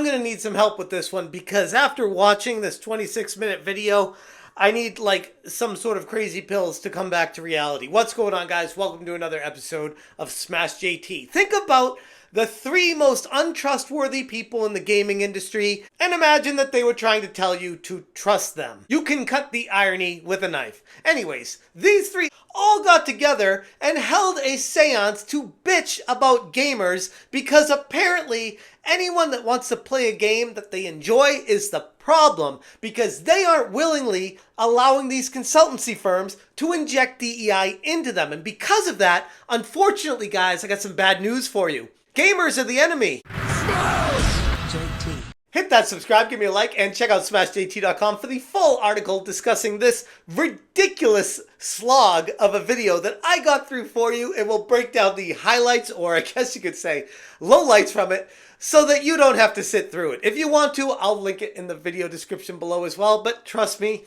I'm going to need some help with this one because after watching this 26-minute video, I need like some sort of crazy pills to come back to reality. What's going on, guys? Welcome to another episode of Smash JT. Think about the 3 most untrustworthy people in the gaming industry and imagine that they were trying to tell you to trust them. You can cut the irony with a knife. Anyways, these 3 all got together and held a seance to bitch about gamers because apparently anyone that wants to play a game that they enjoy is the problem because they aren't willingly allowing these consultancy firms to inject DEI into them. And because of that, unfortunately, guys, I got some bad news for you. Gamers are the enemy. Smash JT. Hit that subscribe, give me a like, and check out smashjt.com for the full article discussing this ridiculous slog of a video that I got through for you. It will break down the highlights, or I guess you could say lowlights from it, so that you don't have to sit through it. If you want to, I'll link it in the video description below as well, but trust me,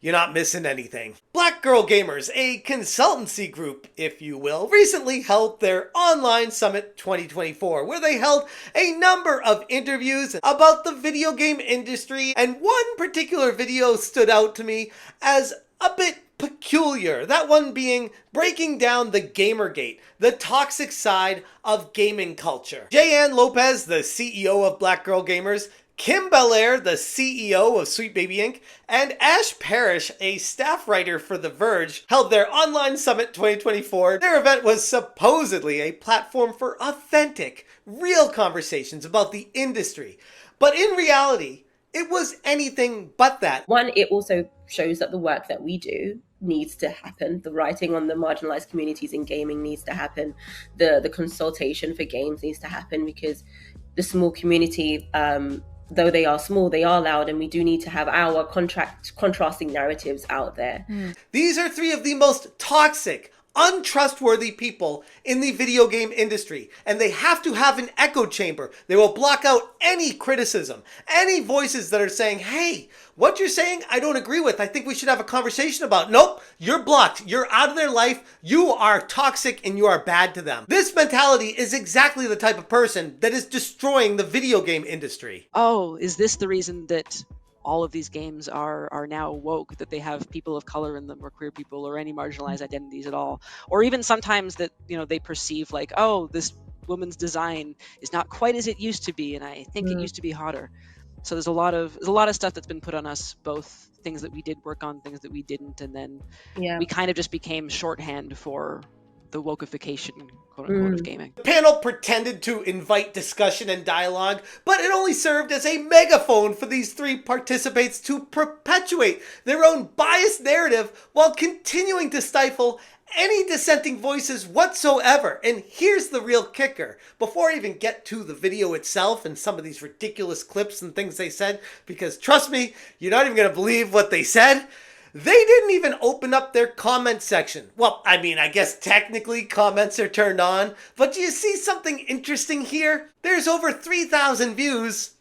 you're not missing anything. Black Girl Gamers, a consultancy group, if you will, recently held their Online Summit 2024, where they held a number of interviews about the video game industry, and one particular video stood out to me as a bit peculiar. That one being breaking down the Gamergate, the toxic side of gaming culture. Jay-Ann Lopez, the CEO of Black Girl Gamers, Kim Belair, the CEO of Sweet Baby Inc., and Parrish, a staff writer for The Verge, held their Online Summit 2024. Their event was supposedly a platform for authentic, real conversations about the industry. But in reality, it was anything but that. One, it also shows that the work that we do needs to happen. The writing on the marginalized communities in gaming needs to happen. The consultation for games needs to happen because the small community, though they are small, they are loud, and we do need to have our contrasting narratives out there. These are 3 of the most toxic, untrustworthy people in the video game industry, and they have to have an echo chamber. They will block out any criticism, any voices that are saying, hey, what you're saying, I don't agree with. I think we should have a conversation about. Nope, you're blocked. You're out of their life. You are toxic and you are bad to them. This mentality is exactly the type of person that is destroying the video game industry. Oh, is this the reason that all of these games are now woke, that they have people of color in them, or queer people, or any marginalized identities at all? Or even sometimes that, they perceive like, oh, this woman's design is not quite as it used to be, and I think it used to be hotter. So there's a lot of stuff that's been put on us, both things that we did work on, things that we didn't, and then we kind of just became shorthand for the wokeification, quote unquote, of gaming. The panel pretended to invite discussion and dialogue, but it only served as a megaphone for these 3 participants to perpetuate their own biased narrative while continuing to stifle any dissenting voices whatsoever. And here's the real kicker. Before I even get to the video itself and some of these ridiculous clips and things they said, because trust me, you're not even going to believe what they said, they didn't even open up their comment section. Well, I mean, I guess technically comments are turned on, but do you see something interesting here? There's over 3,000 views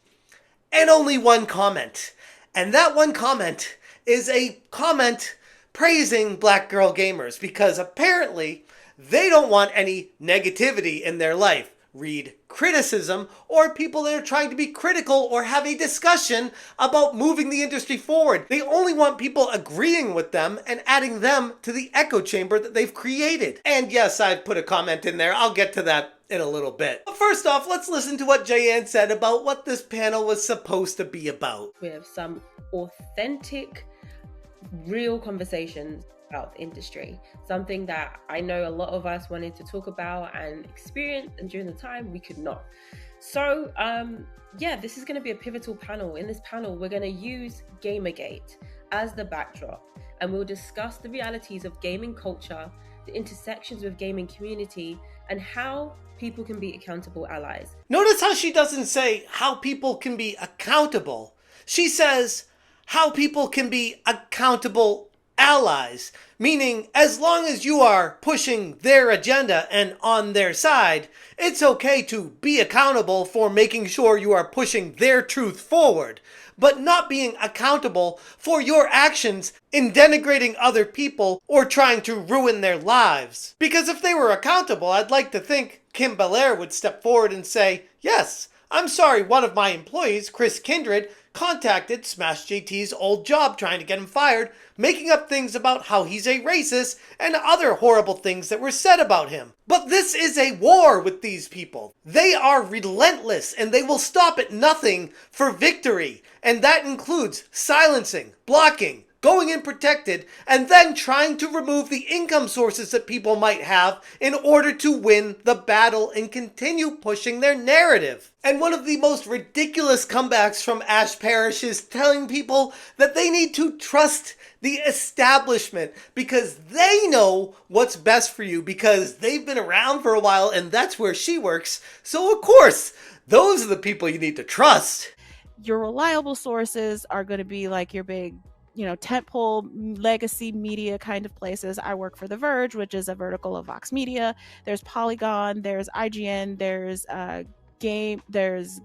and only 1 comment. And that 1 comment is a comment praising Black Girl Gamers because apparently they don't want any negativity in their life. Read criticism, or people that are trying to be critical or have a discussion about moving the industry forward. They only want people agreeing with them and adding them to the echo chamber that they've created. And yes, I've put a comment in there. I'll get to that in a little bit. But first off, let's listen to what Jay-Ann said about what this panel was supposed to be about. We have some authentic, real conversations about the industry, something that I know a lot of us wanted to talk about and experience, and during the time we could not. So this is going to be a pivotal panel. In this panel, we're going to use Gamergate as the backdrop, and we'll discuss the realities of gaming culture, the intersections with gaming community, and how people can be accountable allies. Notice how she doesn't say how people can be accountable. She says how people can be accountable allies, meaning as long as you are pushing their agenda and on their side, it's okay to be accountable for making sure you are pushing their truth forward, but not being accountable for your actions in denigrating other people or trying to ruin their lives. Because if they were accountable, I'd like to think Kim Belair would step forward and say, yes, I'm sorry, one of my employees, Chris Kindred, contacted Smash JT's old job trying to get him fired, making up things about how he's a racist and other horrible things that were said about him. But this is a war with these people. They are relentless and they will stop at nothing for victory. And that includes silencing, blocking, going in protected, and then trying to remove the income sources that people might have in order to win the battle and continue pushing their narrative. And one of the most ridiculous comebacks from Ash Parrish is telling people that they need to trust the establishment because they know what's best for you because they've been around for a while and that's where she works. So of course, those are the people you need to trust. Your reliable sources are going to be like your big, tentpole legacy media kind of places. I work for The Verge, which is a vertical of Vox Media. There's Polygon, there's IGN, there's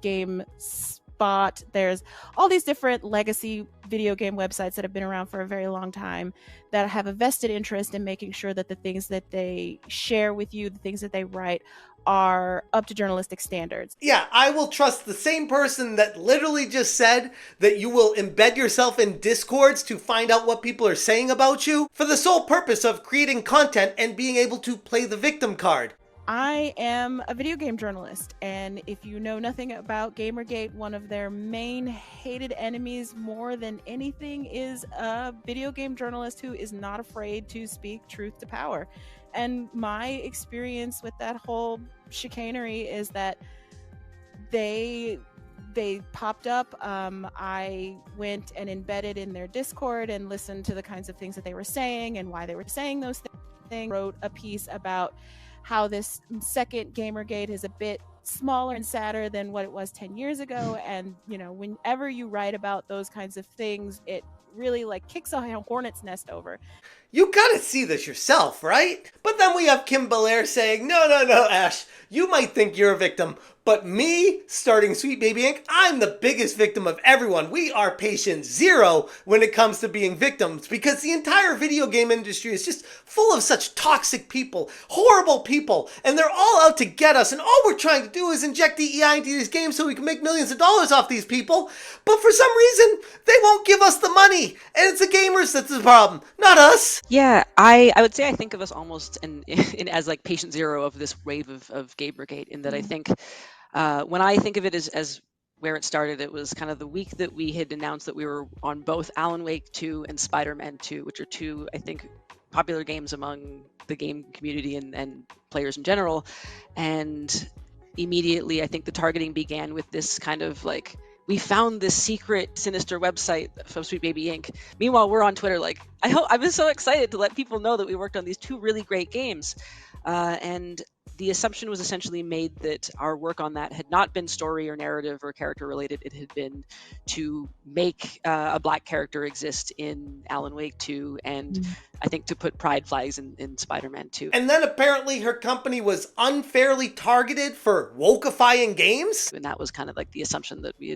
GameSpot, there's all these different legacy video game websites that have been around for a very long time that have a vested interest in making sure that the things that they share with you, the things that they write, are up to journalistic standards. Yeah, I will trust the same person that literally just said that you will embed yourself in discords to find out what people are saying about you for the sole purpose of creating content and being able to play the victim card. I am a video game journalist, and if you know nothing about Gamergate, one of their main hated enemies more than anything is a video game journalist who is not afraid to speak truth to power. And my experience with that whole chicanery is that they popped up. I went and embedded in their Discord and listened to the kinds of things that they were saying and why they were saying those things. Wrote a piece about how this second Gamergate is a bit smaller and sadder than what it was 10 years ago. And, whenever you write about those kinds of things, it really kicks a hornet's nest over. You gotta see this yourself, right? But then we have Kim Belair saying, no, Ash, you might think you're a victim, but me, starting Sweet Baby Inc., I'm the biggest victim of everyone. We are patient zero when it comes to being victims because the entire video game industry is just full of such toxic people, horrible people, and they're all out to get us, and all we're trying to do is inject DEI into these games so we can make millions of dollars off these people, but for some reason, they won't give us the money, and it's the gamers that's the problem, not us. Yeah, I would say I think of us almost in as patient zero of this wave of Gamergate, in that I think when I think of it as where it started, it was kind of the week that we had announced that we were on both Alan Wake 2 and Spider-Man 2, which are two, I think, popular games among the game community and players in general. And immediately, I think the targeting began with this kind of we found this secret, sinister website from Sweet Baby Inc. Meanwhile, we're on Twitter I've been so excited to let people know that we worked on these two really great games. And the assumption was essentially made that our work on that had not been story or narrative or character related. It had been to make a Black character exist in Alan Wake 2 and I think to put pride flags in Spider-Man 2. And then apparently her company was unfairly targeted for wokeifying games? And that was kind of the assumption that we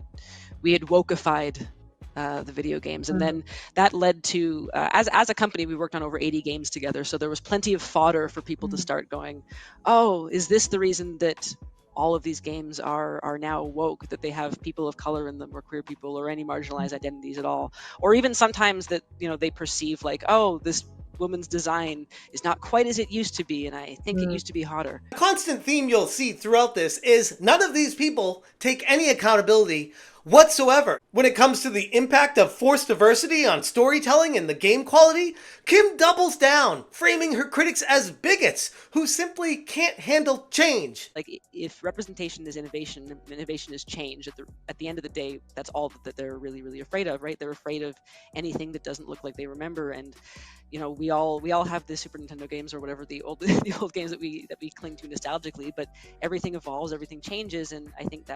had wokeified the video games. And then that led to, as a company, we worked on over 80 games together. So there was plenty of fodder for people to start going, oh, is this the reason that all of these games are now woke, that they have people of color in them or queer people or any marginalized identities at all? Or even sometimes that, they perceive oh, this woman's design is not quite as it used to be, and I think it used to be hotter. A constant theme you'll see throughout this is none of these people take any accountability whatsoever. When it comes to the impact of forced diversity on storytelling and the game quality, Kim doubles down, framing her critics as bigots who simply can't handle change. If representation is innovation, and innovation is change, at the end of the day, that's all that they're really, really afraid of, right? They're afraid of anything that doesn't look like they remember. And we all have the Super Nintendo games or whatever, the old games that we cling to nostalgically, but everything evolves, everything changes, and I think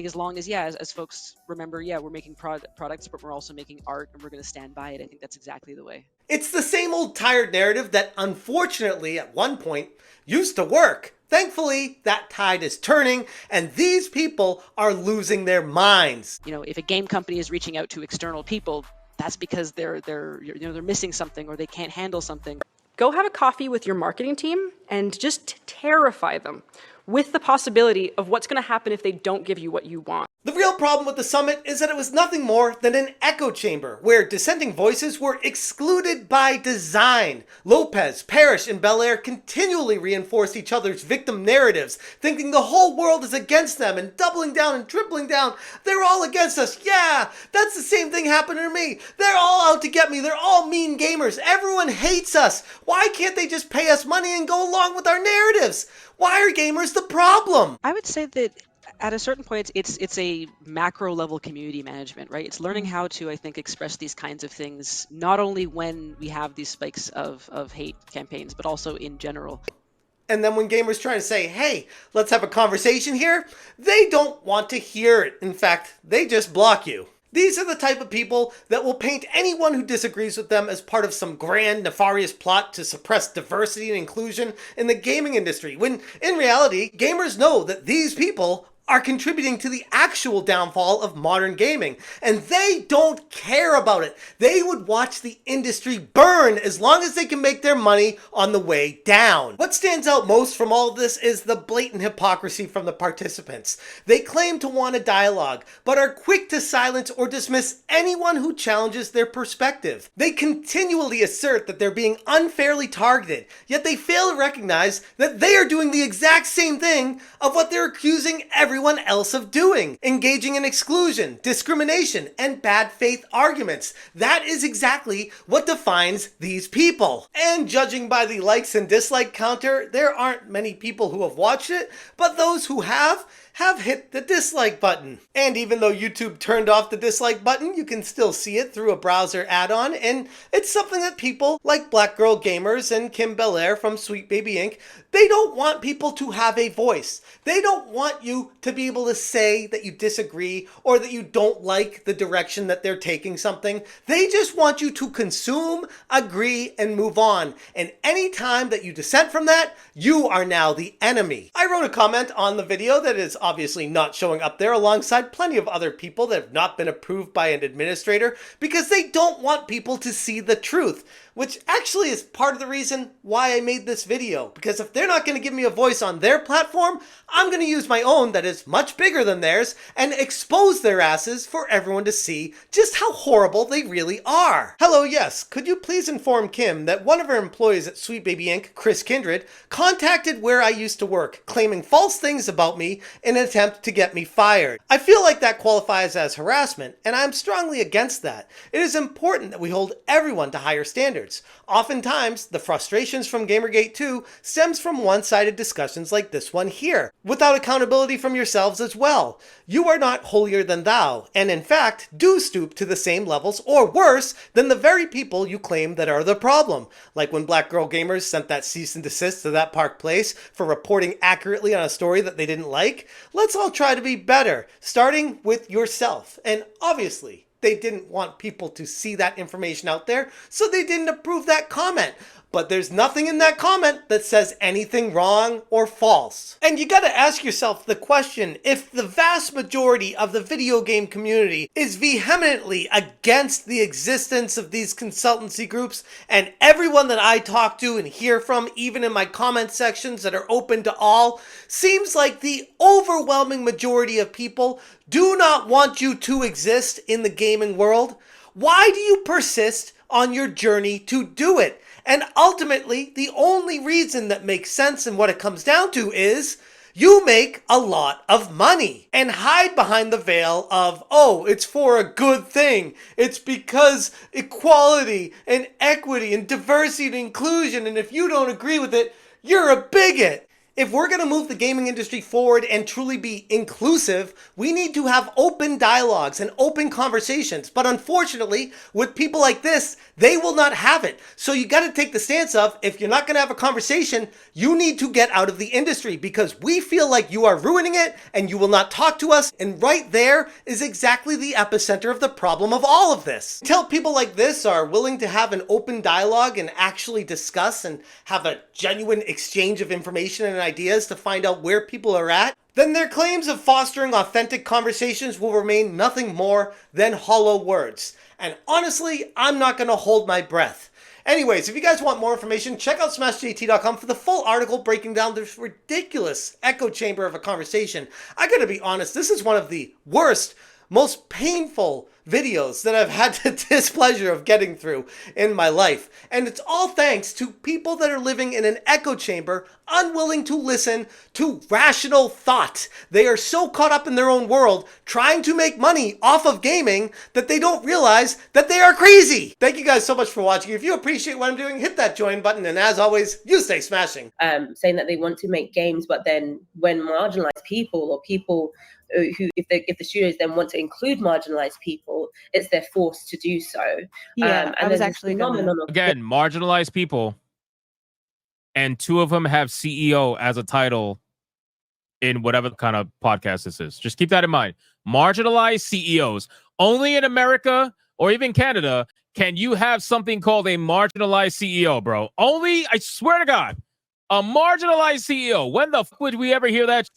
as long as folks remember, we're making products, but we're also making art and we're going to stand by it. I think that's exactly the way. It's the same old tired narrative that unfortunately at one point used to work. Thankfully, that tide is turning and these people are losing their minds. If a game company is reaching out to external people, that's because they're missing something or they can't handle something. Go have a coffee with your marketing team and just terrify them with the possibility of what's going to happen if they don't give you what you want. The real problem with the summit is that it was nothing more than an echo chamber where dissenting voices were excluded by design. Lopez, Parrish, and Belair continually reinforced each other's victim narratives, thinking the whole world is against them and doubling down and tripling down. They're all against us. Yeah, that's the same thing happened to me. They're all out to get me. They're all mean gamers. Everyone hates us. Why can't they just pay us money and go along with our narratives? Why are gamers the problem? I would say that at a certain point, it's a macro level community management, right? It's learning how to, I think, express these kinds of things, not only when we have these spikes of hate campaigns, but also in general. And then when gamers try to say, hey, let's have a conversation here, they don't want to hear it. In fact, they just block you. These are the type of people that will paint anyone who disagrees with them as part of some grand, nefarious plot to suppress diversity and inclusion in the gaming industry, when in reality, gamers know that these people are contributing to the actual downfall of modern gaming, and they don't care about it. They would watch the industry burn as long as they can make their money on the way down. What stands out most from all of this is the blatant hypocrisy from the participants. They claim to want a dialogue, but are quick to silence or dismiss anyone who challenges their perspective. They continually assert that they're being unfairly targeted, yet they fail to recognize that they are doing the exact same thing of what they're accusing everyone else of doing, engaging in exclusion, discrimination, and bad faith arguments. That is exactly what defines these people. And judging by the likes and dislike counter, there aren't many people who have watched it, but those who have hit the dislike button. And even though YouTube turned off the dislike button, you can still see it through a browser add-on, and it's something that people like Black Girl Gamers and Kim Belair from Sweet Baby Inc., they don't want people to have a voice. They don't want you to be able to say that you disagree or that you don't like the direction that they're taking something. They just want you to consume, agree, and move on. And any time that you dissent from that, you are now the enemy. I wrote a comment on the video that is obviously not showing up there alongside plenty of other people that have not been approved by an administrator because they don't want people to see the truth, which actually is part of the reason why I made this video. Because if they're not going to give me a voice on their platform, I'm going to use my own that is much bigger than theirs and expose their asses for everyone to see just how horrible they really are. Hello, yes, could you please inform Kim that one of her employees at Sweet Baby Inc., Chris Kindred, contacted where I used to work, claiming false things about me in an attempt to get me fired. I feel like that qualifies as harassment, and I'm strongly against that. It is important that we hold everyone to higher standards. Oftentimes, the frustrations from Gamergate 2 stems from one-sided discussions like this one here, without accountability from yourselves as well. You are not holier than thou, and in fact, do stoop to the same levels or worse than the very people you claim that are the problem. Like when Black Girl Gamers sent that cease and desist to that Park Place for reporting accurately on a story that they didn't like. Let's all try to be better, starting with yourself. And obviously, they didn't want people to see that information out there, so they didn't approve that comment. But there's nothing in that comment that says anything wrong or false. And you gotta ask yourself the question, if the vast majority of the video game community is vehemently against the existence of these consultancy groups, and everyone that I talk to and hear from, even in my comment sections that are open to all, seems like the overwhelming majority of people do not want you to exist in the gaming world, why do you persist on your journey to do it? And ultimately, the only reason that makes sense and what it comes down to is you make a lot of money and hide behind the veil of, oh, it's for a good thing. It's because equality and equity and diversity and inclusion, and if you don't agree with it, you're a bigot. If we're going to move the gaming industry forward and truly be inclusive, we need to have open dialogues and open conversations. But unfortunately, with people like this, they will not have it. So you got to take the stance of, if you're not going to have a conversation, you need to get out of the industry because we feel like you are ruining it and you will not talk to us. And right there is exactly the epicenter of the problem of all of this. Until people like this are willing to have an open dialogue and actually discuss and have a genuine exchange of information and ideas to find out where people are at, then their claims of fostering authentic conversations will remain nothing more than hollow words. And honestly, I'm not going to hold my breath. Anyways, if you guys want more information, check out smashjt.com for the full article breaking down this ridiculous echo chamber of a conversation. I gotta be honest, this is one of the worst, most painful videos that I've had the displeasure of getting through in my life. And it's all thanks to people that are living in an echo chamber, unwilling to listen to rational thought. They are so caught up in their own world, trying to make money off of gaming, that they don't realize that they are crazy. Thank you guys so much for watching. If you appreciate what I'm doing, hit that join button. And as always, you stay smashing. Saying that they want to make games, but then when marginalized people or people who, if the studios then want to include marginalized people, they're forced to do so. Yeah, and I was then actually again, marginalized people, and two of them have CEO as a title in whatever kind of podcast this is. Just keep that in mind. Marginalized CEOs. Only in America or even Canada can you have something called a marginalized CEO, bro. Only, I swear to God, a marginalized CEO. When the fuck would we ever hear that?